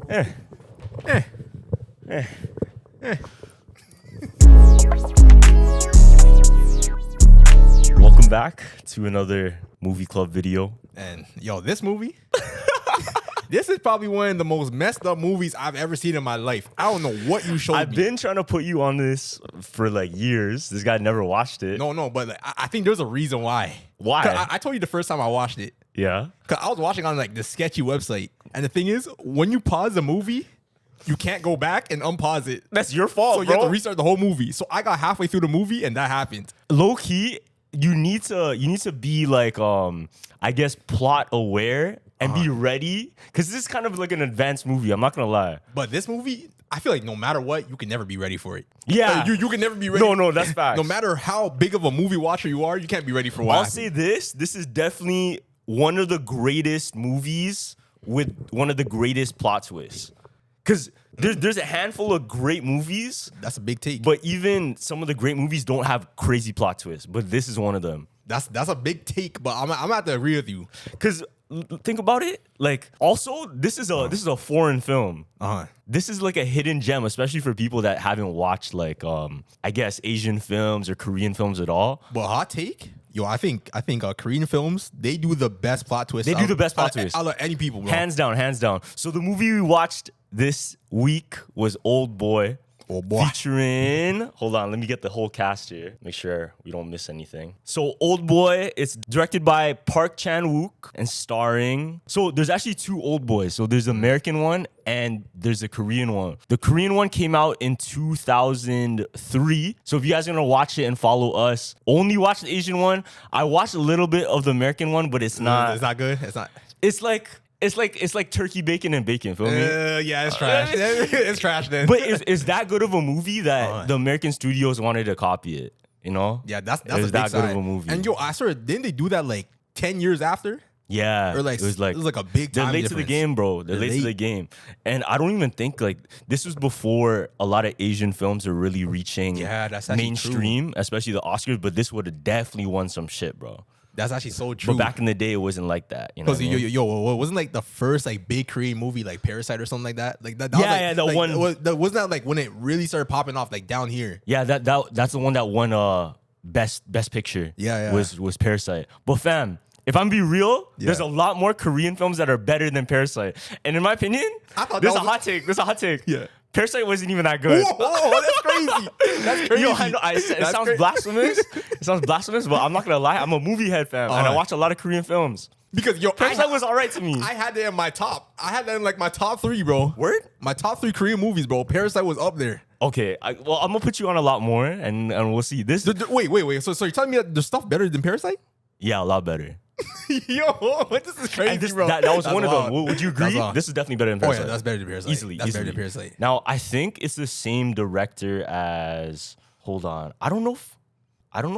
Eh. Eh. Eh. Eh. Welcome back to another movie club video. And yo, this movie, this is probably one of the most messed up movies I've ever seen in my life. I don't know what you showed I've me. been trying to put you on this for like years. This guy never watched it. No, but like, I think there's a reason why. Why? 'Cause I told you the first time I watched it. Yeah. Cause I was watching on like the sketchy website, and the thing is, when you pause a movie, you can't go back and unpause it. That's your fault, So you bro. have to restart the whole movie. So I got halfway through the movie, and that happened. Low key, you need to be like I guess plot aware and be ready, because this is kind of like an advanced movie. I'm not gonna lie. But this movie, I feel like no matter what, you can never be ready for it. Yeah. Like, you can never be ready. No, that's facts. No matter how big of a movie watcher you are, you can't be ready for what I'll happens. say this is definitely one of the greatest movies with one of the greatest plot twists. Because there's a handful of great movies, That's a big take. but even some of the great movies don't have crazy plot twists. But this is one of them. That's a big take. But I'm gonna have to agree with you. Because think about it, like also this is a foreign film. This is like a hidden gem, especially for people that haven't watched like I guess Asian films or Korean films at all. But hot take, yo, I think Korean films, they do the best plot twist. They do the best plot twist. Out of any people, bro. Hands down. So the movie we watched this week was Old Boy. Oh boy. Featuring, hold on, let me get the whole cast here. Make sure we don't miss anything. So Old Boy, it's directed by Park Chan-wook and starring. So there's actually two Old Boys. So there's the American one and there's the Korean one. The Korean one came out in 2003. So if you guys are gonna watch it and follow us, only watch the Asian one. I watched a little bit of the American one, but it's not. It's not good. It's not. It's like turkey bacon and bacon. Feel me? Yeah, it's trash. It's trash then. But is that good of a movie that the American studios wanted to copy it? You know? yeah, that's It a was big that good sign. of a movie. And yo, I swear, didn't they do that like 10 years after? Yeah. Or like it was like a big they're time late to the difference. game, bro. They're late to the game. And I don't even think like this was before a lot of Asian films are really reaching Yeah, that's actually mainstream, especially the Oscars. But this would have definitely won some shit, bro. That's actually so true. But back in the day, it wasn't like that. You know Because what I mean? yo, wasn't like the first like big Korean movie like Parasite or something like that? Like that. Yeah, was, like, the like, one- wasn't that like when it really started popping off like down here? Yeah, that's the one that won best picture. Yeah. Was Parasite. But fam, if I'm be real, there's a lot more Korean films that are better than Parasite. And in my opinion, I thought there's that a was- hot take. There's a hot take. Yeah. Parasite wasn't even that good. Whoa, that's crazy. That's crazy. Yo, I know, it That's sounds cra- blasphemous. It sounds blasphemous, but I'm not gonna lie. I'm a movie head fam, and I Uh-huh. watch a lot of Korean films. Because yo, Parasite was alright to me. I had that in my top. I had that in like my top 3, bro. Word? My top 3 Korean movies, bro. Parasite was up there. Okay, well, I'm gonna put you on a lot more, and we'll see. This, Wait. So you're telling me that there's stuff better than Parasite? yeah, a lot better. Yo, this is crazy, And this, bro. that was That's one of wild. them. Would you That's agree? wild. This is definitely better than Oh Parasite. yeah, that's better than Parasite. Easily. That's better than Parasite. Now, I think it's the same director as. Hold on, I don't know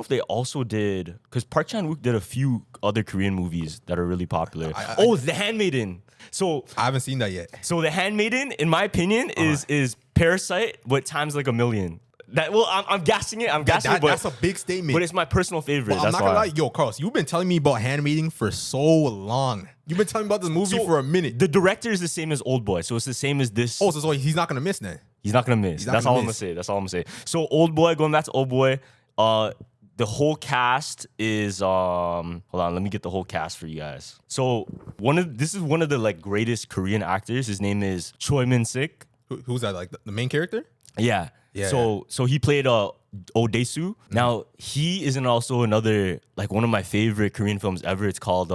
if they also did, because Park Chan-wook did a few other Korean movies that are really popular. The Handmaiden. So I haven't seen that yet. The Handmaiden, in my opinion, is Parasite, but times like a million. I'm gassing it. But That's a big statement. But it's my personal favorite. But I'm That's not gonna why. lie, yo, Carlos, you've been telling me about Handmaiden for so long. You've been telling me about this movie So, for a minute. The director is the same as Old Boy, so it's the same as this. So he's not gonna miss then. He's not gonna miss. not That's gonna all I'm gonna miss. say. That's all I'm gonna say. So Old Boy, going back to Old Boy, the whole cast is hold on, let me get the whole cast for you guys. So this is one of the like greatest Korean actors. His name is Choi Min-sik. Who's that? Like the main character? Yeah. Yeah. So he played Odesu. Now he is in also another like one of my favorite Korean films ever. It's called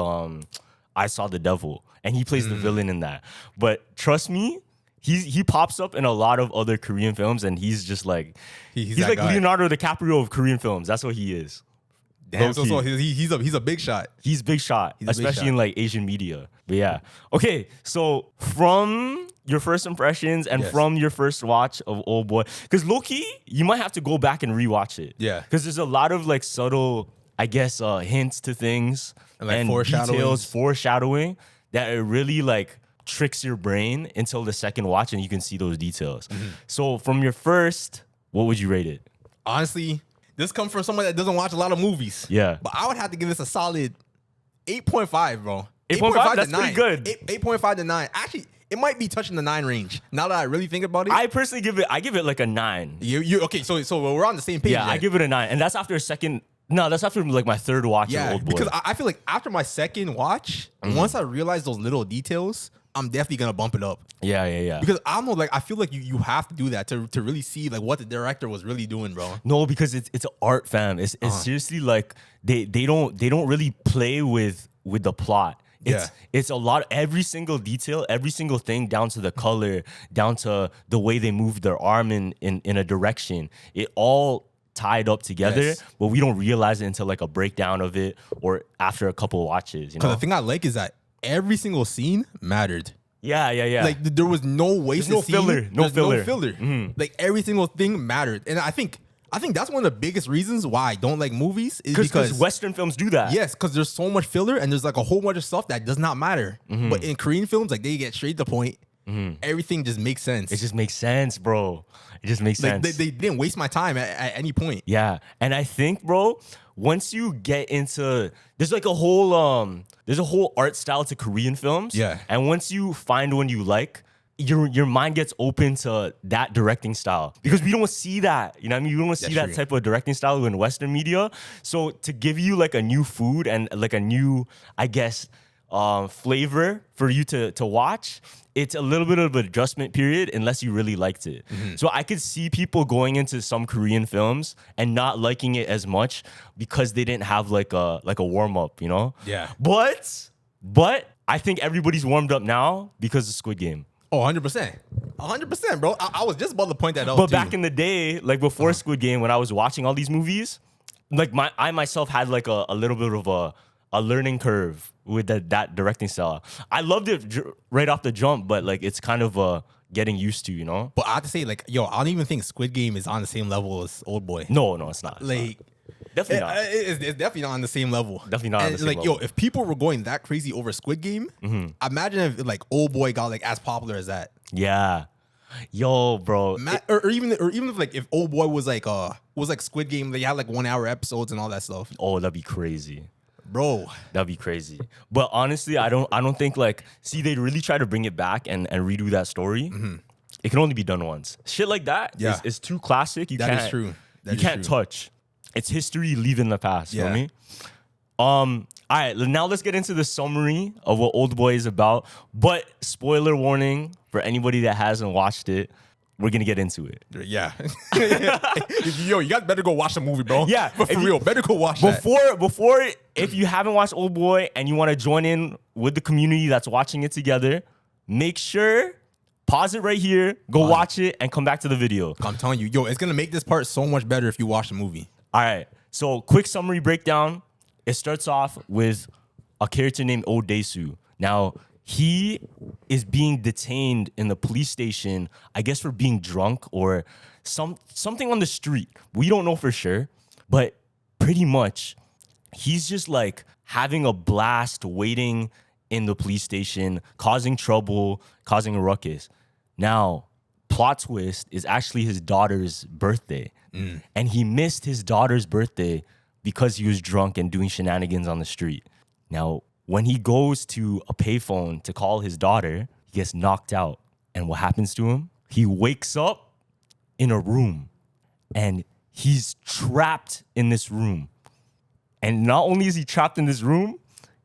I Saw the Devil, and he plays the villain in that. But trust me, he pops up in a lot of other Korean films, and he's just like he's that like guy. Leonardo DiCaprio of Korean films. That's what he is. Damn, so Low-key. he's a big shot. He's big shot, a big especially shot. in like Asian media. But yeah. Okay, so from your first impressions and Yes. from your first watch of Old Boy, because low-key, you might have to go back and rewatch it. Yeah. Because there's a lot of like subtle, I guess, hints to things And, like, foreshadowings. details, foreshadowing that it really like tricks your brain until the second watch, and you can see those details. Mm-hmm. So from your first, what would you rate it? Honestly, this comes from someone that doesn't watch a lot of movies. Yeah. But I would have to give this a solid 8.5, bro. 8.5? to That's pretty 9. good. 8.5 to 9. Actually, it might be touching the 9 range. Now that I really think about it. I personally give it like a 9. You okay, so we're on the same page. Yeah, then. I give it a 9. And that's after a second. No, that's after like my third watch of Old Boy. Because I feel like after my second watch, once I realize those little details, I'm definitely gonna bump it up. Yeah. Because I don't know, like I feel like you have to do that to really see like what the director was really doing, bro. No, because it's an art, fam. It's seriously like they don't really play with the plot. It's a lot. Every single detail, every single thing, down to the color, down to the way they move their arm in a direction. It all tied up together, but we don't realize it until like a breakdown of it or after a couple watches. You know, the thing I like is that every single scene mattered. Yeah. Like there was no waste. No filler. No filler. Like every single thing mattered, and I think that's one of the biggest reasons why I don't like movies is because Western films do that. Yes, because there's so much filler and there's like a whole bunch of stuff that does not matter. But in Korean films, like they get straight to the point. Everything just makes sense. It just makes sense, bro. It just makes sense. They didn't waste my time at any point. Yeah, and I think, bro, once you get into there's a whole art style to Korean films. Yeah, and once you find one you like, your mind gets open to that directing style because we don't see that. You know what I mean? You don't see that type of directing style in Western media. So to give you like a new food and like a new, I guess, flavor for you to watch, it's a little bit of an adjustment period unless you really liked it. So I could see people going into some Korean films and not liking it as much because they didn't have like a warm up, you know? Yeah. But I think everybody's warmed up now because of Squid Game. Oh, 100%. 100%, bro. I was just about to point that out. But back in the day, like before Squid Game, when I was watching all these movies, like I myself had like a little bit of a learning curve with that directing style. I loved it right off the jump, but like it's kind of getting used to, you know? But I have to say, like, yo, I don't even think Squid Game is on the same level as Old Boy. No, it's not. Like, definitely not. It's definitely not on the same level. Definitely not on the same like, level. yo, if people were going that crazy over Squid Game, imagine if like Old Boy got like as popular as that. Yeah. Yo, bro. Or even if like if Old Boy was like Squid Game, they had like 1 hour episodes and all that stuff. Oh, that'd be crazy. Bro, that'd be crazy. But honestly, I don't think like they really try to bring it back and redo that story. It can only be done once. Shit like that is too classic. You can't. Is true. You can't touch. It's history leaving the past. You know what I mean? All right, now let's get into the summary of what Old Boy is about. But spoiler warning for anybody that hasn't watched it. We're gonna get into it. Yeah. Yo, you guys better go watch the movie, bro. Yeah. But for real, better go watch that. Before, if you haven't watched Old Boy and you want to join in with the community that's watching it together, make sure, pause it right here, go watch it, and come back to the video. I'm telling you, yo, it's gonna make this part so much better if you watch the movie. All right. So quick summary breakdown. It starts off with a character named Oh Dae-soo. Now, he is being detained in the police station, I guess for being drunk or something on the street. We don't know for sure, but pretty much he's just like having a blast waiting in the police station, causing trouble, causing a ruckus. Now, plot twist is actually his daughter's birthday. And he missed his daughter's birthday because he was drunk and doing shenanigans on the street. Now, when he goes to a payphone to call his daughter, he gets knocked out. And what happens to him? He wakes up in a room and he's trapped in this room. And not only is he trapped in this room,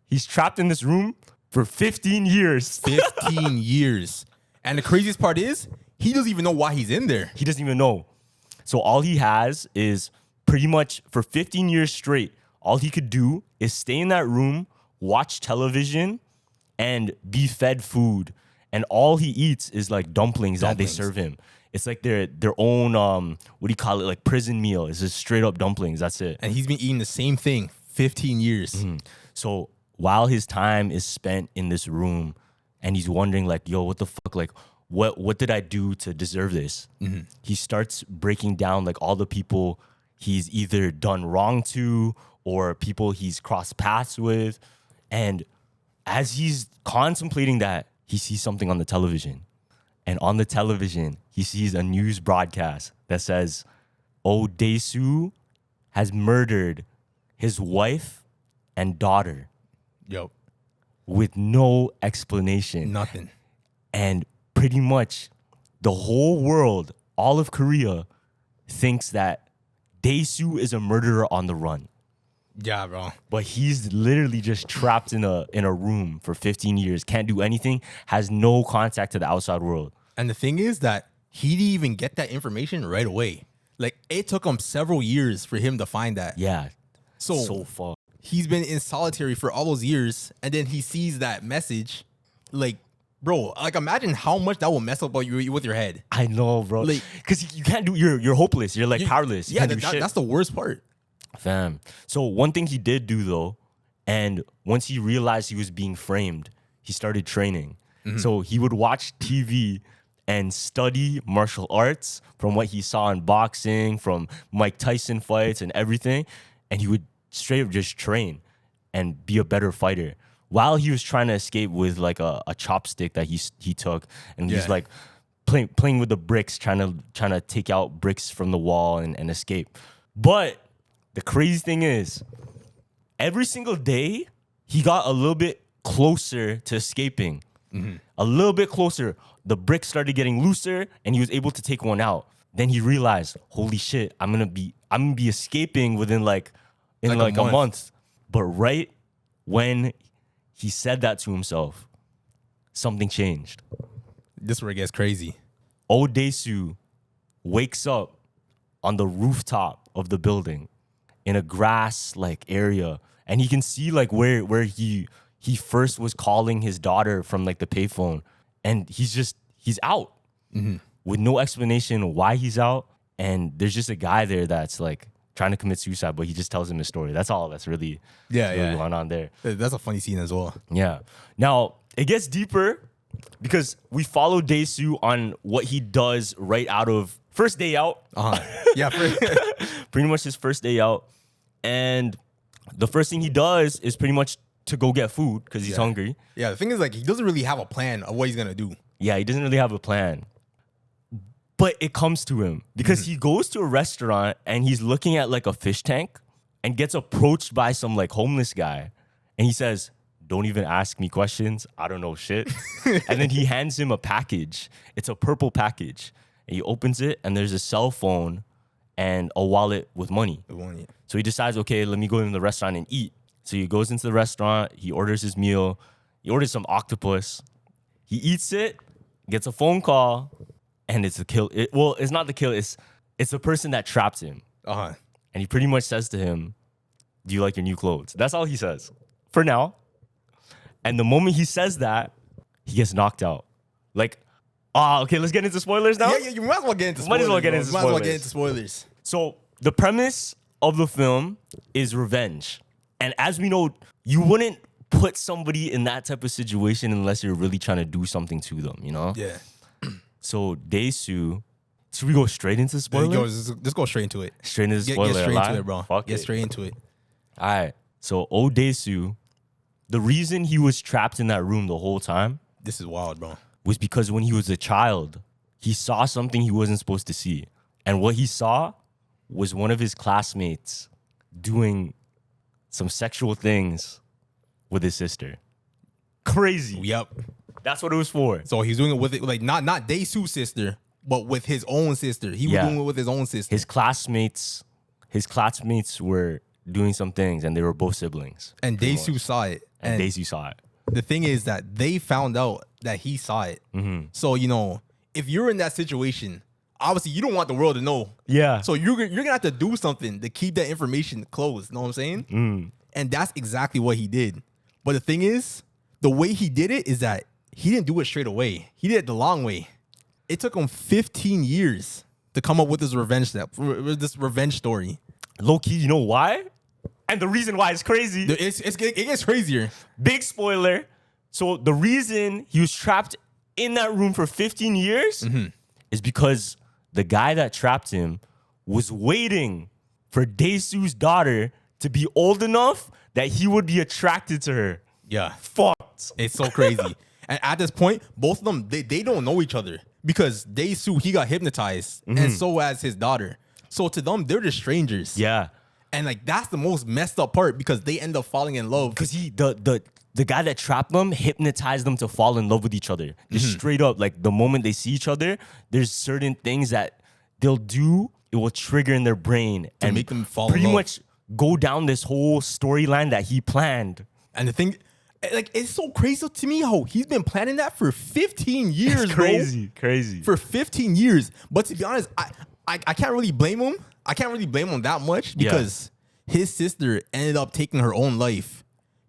he's trapped in this room for 15 years. 15 years. And the craziest part is, he doesn't even know why he's in there. He doesn't even know. So all he has is pretty much for 15 years straight, all he could do is stay in that room, watch television, and be fed food. And all he eats is like dumplings that they serve him. It's like their own, what do you call it? Like prison meal. It's just straight up dumplings. That's it. And he's been eating the same thing 15 years. So while his time is spent in this room and he's wondering like, yo, what the fuck? Like, what did I do to deserve this? He starts breaking down like all the people he's either done wrong to or people he's crossed paths with. And as he's contemplating that, he sees something on the television. And on the television, he sees a news broadcast that says, Oh Dae-soo has murdered his wife and daughter. Yo. With no explanation. Nothing. And pretty much the whole world, all of Korea, thinks that Dae-soo is a murderer on the run. Yeah, bro. But he's literally just trapped in a room for 15 years, can't do anything, has no contact to the outside world. And the thing is that he didn't even get that information right away. Like, it took him several years for him to find that. Yeah. So far. He's been in solitary for all those years, and then he sees that message. Like, bro, like, imagine how much that will mess up with your head. I know, bro. Like- Because you can't do, you're hopeless. You're like powerless. You Yeah, can't do shit. that's the worst part. Fam. So one thing he did do though, and once he realized he was being framed, he started training. So he would watch TV and study martial arts from what he saw in boxing, from Mike Tyson fights and everything. And he would straight up just train and be a better fighter. While he was trying to escape with like a chopstick that he took, and he's Yeah. like playing with the bricks, trying to take out bricks from the wall and escape. But the crazy thing is, every single day, he got a little bit closer to escaping. A little bit closer. The bricks started getting looser, and he was able to take one out. Then he realized, holy shit, I'm gonna be escaping within like a month. But right when he said that to himself, something changed. This is where it gets crazy. Oh Dae-soo wakes up on the rooftop of the building in a grass like area, and he can see like where he first was calling his daughter from like the payphone, and he's out with no explanation why he's out. And there's just a guy there that's like trying to commit suicide, but he just tells him his story. That's all that's really going on there. That's a funny scene as well. Yeah. Now it gets deeper because we follow Dae-soo on what he does right out of first day out. Yeah, Pretty much his first day out. And the first thing he does is pretty much to go get food because he's hungry. yeah. The thing is, like, he doesn't really have a plan of what he's gonna do. Yeah, he doesn't really have a plan. But it comes to him because he goes to a restaurant and he's looking at like a fish tank and gets approached by some like homeless guy. And he says, "Don't even ask me questions. I don't know shit." And then he hands him a package. It's a purple package. And he opens it and there's a cell phone and a wallet with money. So he decides, okay, let me go in the restaurant and eat. So he goes into the restaurant, he orders his meal, he orders some octopus, he eats it, gets a phone call, and it's a kill. It's not the kill, it's the person that trapped him. And he pretty much says to him, "Do you like your new clothes?" That's all he says for now. And the moment he says that, he gets knocked out. Like, okay, let's get into spoilers now. Yeah, you might as well get into spoilers. Might as well get bro. into Might as well spoilers. get into spoilers. So the premise of the film is revenge. And as we know, you wouldn't put somebody in that type of situation unless you're really trying to do something to them, you know? Yeah. So Dae-soo, should we go straight into spoilers? Just go straight into it. Straight into Get spoiler straight alert. into it, bro. Fuck Get it. straight into it. All right. So Dae-soo, the reason he was trapped in that room the whole time This is wild, bro. was because when he was a child, he saw something he wasn't supposed to see. And what he saw was one of his classmates doing some sexual things with his sister. Crazy. Yep. That's what it was for. So he's doing it with it, like not Dae-soo's sister, but with his own sister. He was Yeah. doing it with his own sister. His classmates were doing some things, and they were both siblings. And Dae-soo saw it. And Daisy saw it. The thing is that they found out that he saw it. Mm-hmm. So, if you're in that situation, obviously you don't want the world to know. Yeah. So you're gonna have to do something to keep that information closed. Know what I'm saying? And that's exactly what he did. But the thing is, the way he did it is that he didn't do it straight away. He did it the long way. It took him 15 years to come up with this revenge story. Low key, you know why? And the reason why is crazy. It gets crazier. Big spoiler. So the reason he was trapped in that room for 15 years is because the guy that trapped him was waiting for Dae-soo's daughter to be old enough that he would be attracted to her. Yeah. Fucked. It's so crazy. And at this point, both of them, they don't know each other because Dae-soo, he got hypnotized, and so has his daughter. So to them, they're just strangers. Yeah. And like that's the most messed up part because they end up falling in love. Because the the guy that trapped them hypnotized them to fall in love with each other. Just straight up, like the moment they see each other, there's certain things that they'll do. It will trigger in their brain and make them fall in pretty love. much go down this whole storyline that he planned. And the thing, like, it's so crazy to me how he's been planning that for 15 years, It's bro. crazy. For 15 years. But to be honest, I can't really blame him. I can't really blame him that much because his sister ended up taking her own life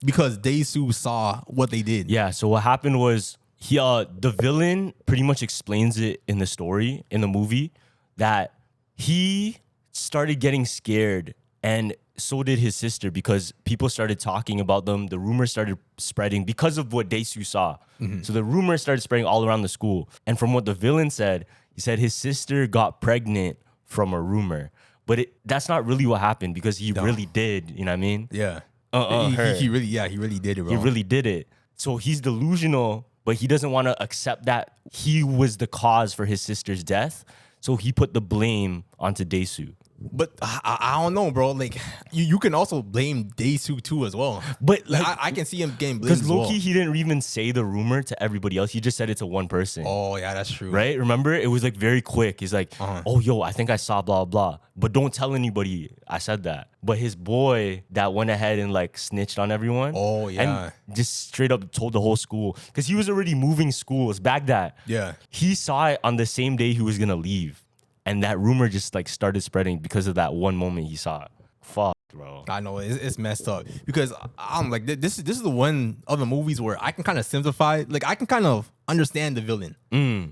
because Dae-soo saw what they did. Yeah, so what happened was the villain pretty much explains it in the story, in the movie, that he started getting scared and so did his sister because people started talking about them. The rumors started spreading because of what Dae-soo saw. So the rumors started spreading all around the school. And from what the villain said, he said his sister got pregnant from a rumor. But that's not really what happened because he really did, you know what I mean? Yeah. Her. He really did it, bro. He really did it. So he's delusional, but he doesn't want to accept that he was the cause for his sister's death. So he put the blame onto Dae-soo. But I don't know, bro. Like, you can also blame Dae-soo too as well. But Like, like, I can see him getting blamed because as well. low-key, he didn't even say the rumor to everybody else. He just said it to one person. Oh, yeah, that's true. Right? Remember? It was like very quick. He's like, oh, yo, I think I saw blah, blah. But don't tell anybody I said that. But his boy that went ahead and like snitched on everyone. Oh, yeah. And just straight up told the whole school. Because he was already moving schools. Baghdad. Yeah. He saw it on the same day he was going to leave. And that rumor just like started spreading because of that one moment he saw it. Fuck, bro. I know it's messed up because I'm like this is the one of the movies where I can kind of simplify, like I can kind of understand the villain.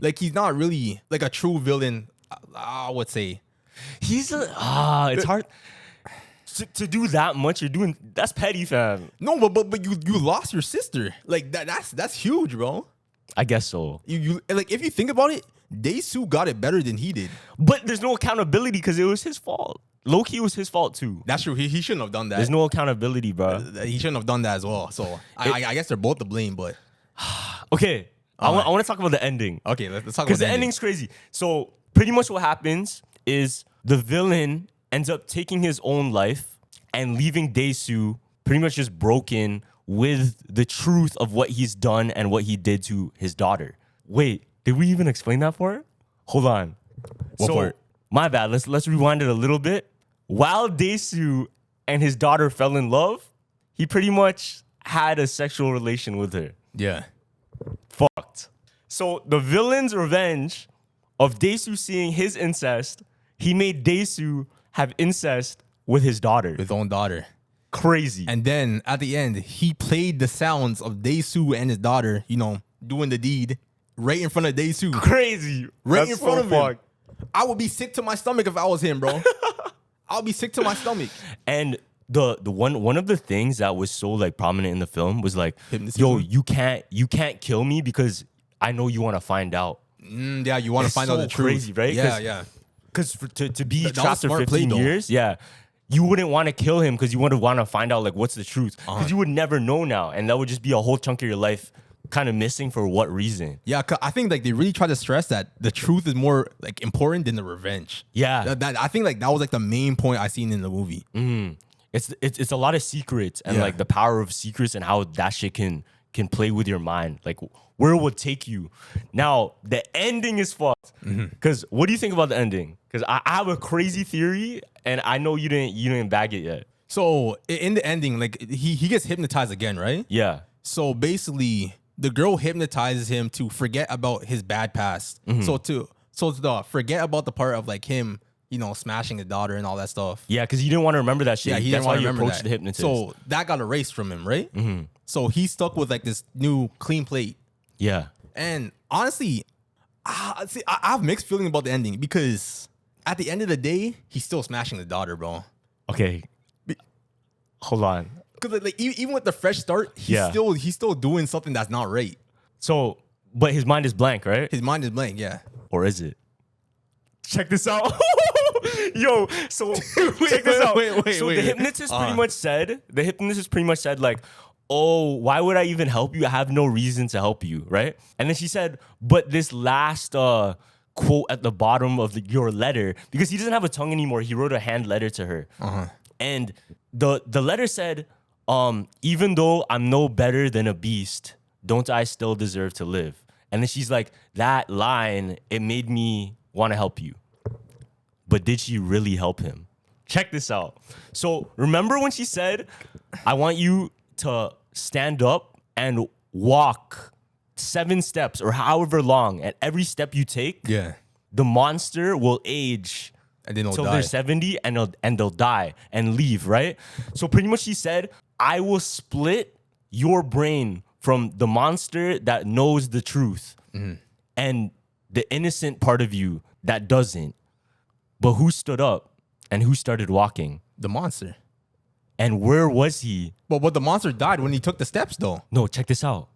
Like he's not really like a true villain. I would say He's it's hard to do that much. That's petty, fam. no, but you lost your sister. Like that's huge, bro. I guess so. You like if you think about it, Dae-soo got it better than he did. But there's no accountability because it was his fault. Low-key, it was his fault too. That's true. He shouldn't have done that. There's no accountability, bro. He shouldn't have done that as well. So I guess they're both to blame. But Okay, I want to talk about the ending. okay, let's talk about Because the ending. ending's crazy. So pretty much what happens is the villain ends up taking his own life and leaving Dae-soo pretty much just broken with the truth of what he's done and what he did to his daughter. Wait, did we even explain that part? Hold on. What part? My bad. Let's rewind it a little bit. While Dae-soo and his daughter fell in love, he pretty much had a sexual relation with her. Yeah. Fucked. So the villain's revenge of Dae-soo seeing his incest, he made Dae-soo have incest with his daughter. His own daughter. Crazy. And then at the end, he played the sounds of Dae-soo and his daughter, doing the deed right in front of Dae-soo. Crazy. Right That's in front so of him. fucked. I would be sick to my stomach if I was him, bro. I would be sick to my stomach. And the one of the things that was so like prominent in the film was like, Hypnotism? yo, you can't kill me because I know you want to find out. Yeah, you want to It's find so out the truth. crazy, right? Yeah, 'Cause- yeah. Because to be That was trapped for smart play, 15 though. years, yeah, you wouldn't want to kill him because you would want to find out like what's the truth. Because you would never know now, and that would just be a whole chunk of your life kind of missing for what reason? Yeah, 'cause I think like they really try to stress that the truth is more like important than the revenge. Yeah. I think like that was like the main point I seen in the movie. It's a lot of secrets and Yeah. like the power of secrets and how that shit can play with your mind, like where it would take you. Now the ending is fucked. Because what do you think about the ending? Because I have a crazy theory, and I know you didn't bag it yet. So in the ending, like he gets hypnotized again, right? Yeah. So basically, the girl hypnotizes him to forget about his bad past. So to forget about the part of like him, smashing his daughter and all that stuff. Yeah, because he didn't want to remember that shit. Yeah, he That's didn't why want to he remember approached that. the hypnotist. So that got erased from him, right? So he's stuck with like this new clean plate. yeah. And honestly, I have mixed feeling about the ending because at the end of the day, he's still smashing the daughter, bro. Okay. Hold on. Because like even with the fresh start, he's still doing something that's not right. So, but his mind is blank, right? His mind is blank. Yeah. Or is it? Check this out. Yo, so check this out. wait, so wait. the hypnotist pretty much said like, oh, why would I even help you? I have no reason to help you, right? And then she said, but this last quote at the bottom of your letter, because he doesn't have a tongue anymore, he wrote a hand letter to her. And the letter said, Even though I'm no better than a beast, don't I still deserve to live? And then she's like, that line, it made me want to help you. But did she really help him? Check this out. So remember when she said, I want you to stand up and walk 7 steps or however long. At every step you take, Yeah. the monster will age And then they'll till die. they're 70 and they'll die and leave, right? So pretty much she said, I will split your brain from the monster that knows the truth and the innocent part of you that doesn't. But who stood up and who started walking? The monster. And where was he? But the monster died when he took the steps, though. No, check this out.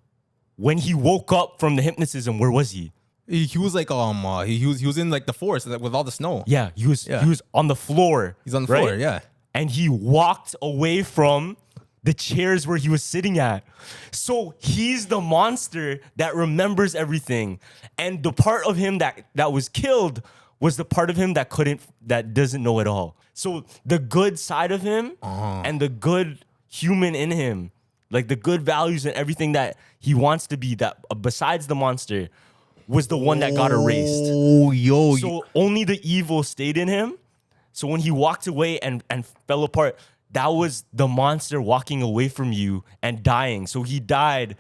When he woke up from the hypnotism, where was he? He was like he was in like the forest like, with all the snow. Yeah, he was on the floor. He's on the right? floor, yeah. And he walked away from the chairs where he was sitting at. So he's the monster that remembers everything. And the part of him that was killed was the part of him that doesn't know it all. So the good side of him and the good human in him, like the good values and everything that he wants to be, that besides the monster, was the one that got erased. Oh, yo. So only the evil stayed in him. So when he walked away and fell apart, that was the monster walking away from you and dying. So he died,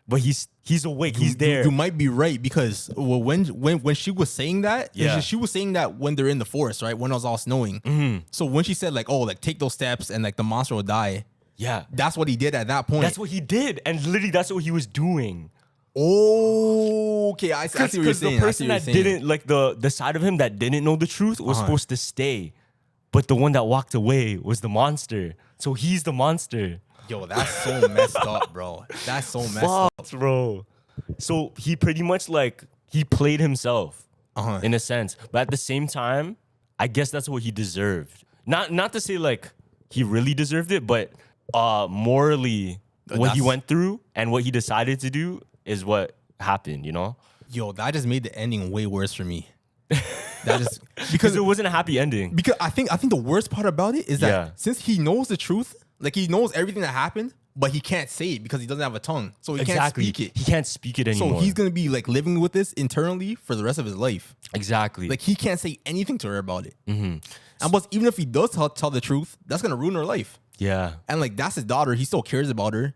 but he's awake. He's there. You might be right because when she was saying that, Yeah. she was saying that when they're in the forest, right? When it was all snowing. Mm-hmm. So when she said like, oh, like take those steps and like the monster will die, Yeah. that's what he did at that point. That's what he did. And literally that's what he was doing. Oh, okay. I see what you're Because saying. the person that didn't, like the side of him that didn't know the truth was supposed to stay. But the one that walked away was the monster. So he's the monster. Yo, that's so messed up, bro. That's so messed up. Fuck, bro. So he pretty much like, he played himself Uh-huh. in a sense. But at the same time, I guess that's what he deserved. Not to say like he really deserved it, but morally, what he That's- went through and what he decided to do is what happened, you know? Yo, that just made the ending way worse for me. That just Because because it wasn't a happy ending. because I think the worst part about it is that Yeah. since he knows the truth, like he knows everything that happened, but he can't say it because he doesn't have a tongue, so he can't speak it. He can't speak it anymore. So he's gonna be like living with this internally for the rest of his life. exactly. Like he can't say anything to her about it. And plus, even if he does tell the truth, that's gonna ruin her life. yeah. And like that's his daughter. He still cares about her.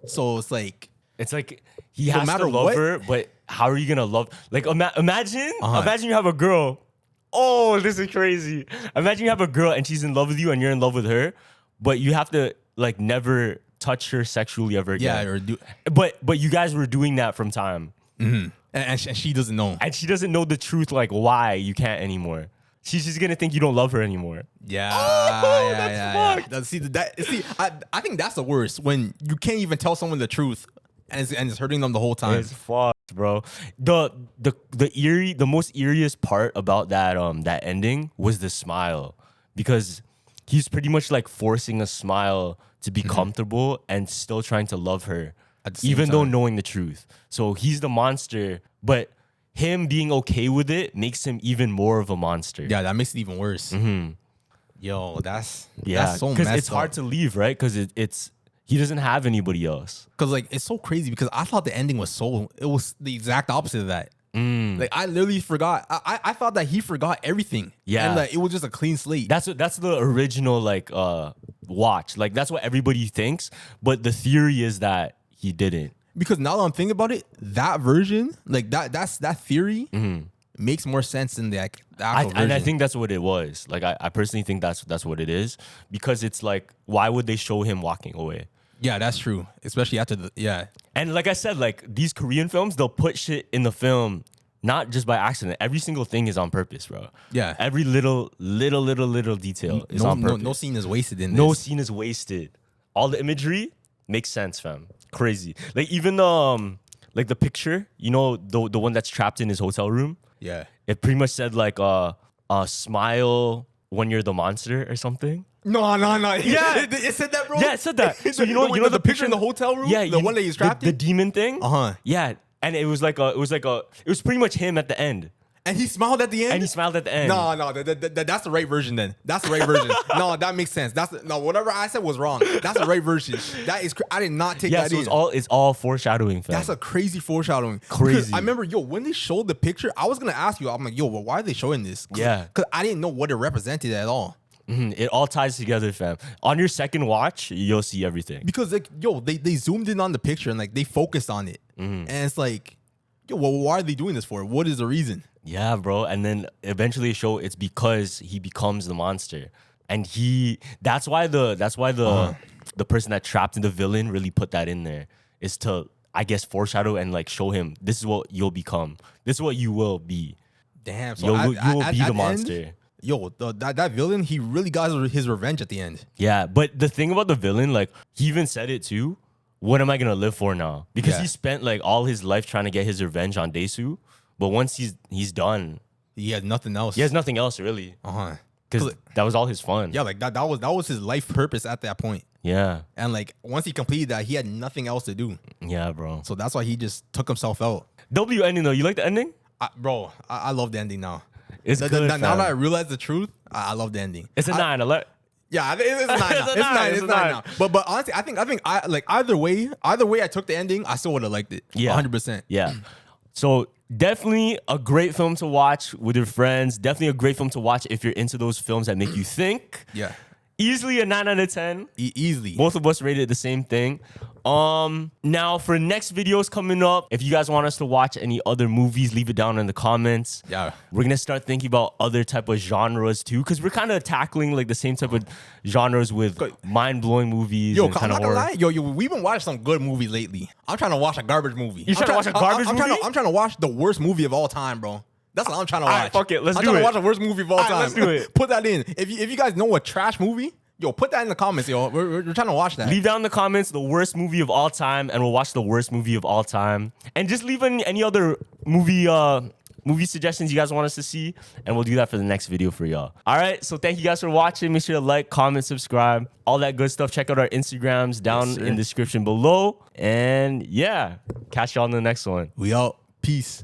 So it's like It's like he has matter to love what- her, but how are you gonna love? Like imagine Uh-huh. you have a girl. Oh, this is crazy. Imagine you have a girl and she's in love with you and you're in love with her, but you have to like never touch her sexually ever yeah, again. or do, But you guys were doing that from time, and she doesn't know. and she doesn't know the truth. Like why you can't anymore. She's just gonna think you don't love her anymore. Yeah, Oh, yeah, that's yeah. fucked. See, I think that's the worst when you can't even tell someone the truth and it's hurting them the whole time. It's fucked, bro. The most eeriest part about that ending was the smile, because he's pretty much like forcing a smile to be comfortable and still trying to love her, At the same even though time. knowing the truth. So he's the monster, but him being okay with it makes him even more of a monster. Yeah, that makes it even worse. Yo, that's Yeah, that's so because messed it's hard up. to leave, right? Because it's he doesn't have anybody else. Because like it's so crazy because I thought the ending was it was the exact opposite of that. Like I literally forgot. I thought that he forgot everything. Yeah. and that it was just a clean slate. That's the original like watch. Like that's what everybody thinks, but the theory is that he didn't. Because now that I'm thinking about it, that version, like that theory, makes more sense than the actual version. And I think that's what it was. Like I personally think that's what it is, because it's like, why would they show him walking away? yeah, that's true. Especially after And like I said, like these Korean films, they'll put shit in the film not just by accident. Every single thing is on purpose, bro. Yeah. Every little detail is no, on purpose. no scene is wasted in No this. scene is wasted. All the imagery makes sense, fam. Crazy. Like even like the picture, you know, the one that's trapped in his hotel room. Yeah. It pretty much said like smile when you're the monster or something. No. Yeah. it said that, bro. Yeah, it said that. So you know the picture in the hotel room. Yeah, the one that he's trapped the in. demon thing. Uh-huh. Yeah, and it was pretty much him at the end. And he smiled at the end. And he smiled at the end. No, that's the right version then. That's the right version. No, that makes sense. No, whatever I said was wrong. That's the right version. That is, I did not take Yeah, that so in. it's all foreshadowing, fam. That's a crazy foreshadowing. Crazy. Because I remember, when they showed the picture, I was gonna ask you. I'm like, well, why are they showing this? Yeah. Because I didn't know what it represented at all. It all ties together, fam. On your second watch, you'll see everything. Because like, they zoomed in on the picture and like they focused on it, and it's like, well, why are they doing this for? What is the reason? Yeah, bro. And then eventually show it's because he becomes the monster. And that's why the person that trapped in the villain really put that in there, is to, I guess, foreshadow and like show him this is what you'll become. This is what you will be. Damn. So You will at be the the monster. That villain, he really got his revenge at the end. Yeah, but the thing about the villain, like, he even said it too. What am I gonna live for now? Because Yeah. he spent like all his life trying to get his revenge on Daesu, but once he's done, He had nothing else. he has nothing else really. Because that was all his fun. Yeah, like that was his life purpose at that point. Yeah. And like once he completed that, he had nothing else to do. Yeah, bro. So that's why he just took himself out. W ending though. You like the ending? I love the ending now. It's good. Now fam. that I realize the truth, I love the ending. It's a 9. Yeah, it's a 9 now. It's a It's nine, 9. it's It's a 9 nine. now. But honestly, I think I like either way I took the ending, I still would have liked it. Yeah. 100%. Yeah. So definitely a great film to watch with your friends. Definitely a great film to watch if you're into those films that make you think. Yeah. Easily a 9 out of 10. Easily. Both of us rated the same thing. Now for next videos coming up, if you guys want us to watch any other movies, leave it down in the comments. Yeah. We're gonna start thinking about other type of genres too, because we're kind of tackling like the same type of genres with mind-blowing movies and I'm kind of not gonna horror. lie. We've been watching some good movies lately. I'm trying to watch a garbage movie. You trying to watch a garbage movie? I'm trying to watch the worst movie of all time, bro. That's what I'm trying to watch. Alright, fuck it. Let's I'm do trying it. to watch the worst movie of all Alright, time. let's do it. Put that in. If you guys know a trash movie, put that in the comments, We're trying to watch that. Leave down in the comments the worst movie of all time, and we'll watch the worst movie of all time. And just leave any other movie suggestions you guys want us to see, and we'll do that for the next video for y'all. All right, so thank you guys for watching. Make sure to like, comment, subscribe, all that good stuff. Check out our Instagrams down in the description below. And yeah, catch y'all in the next one. We out. Peace.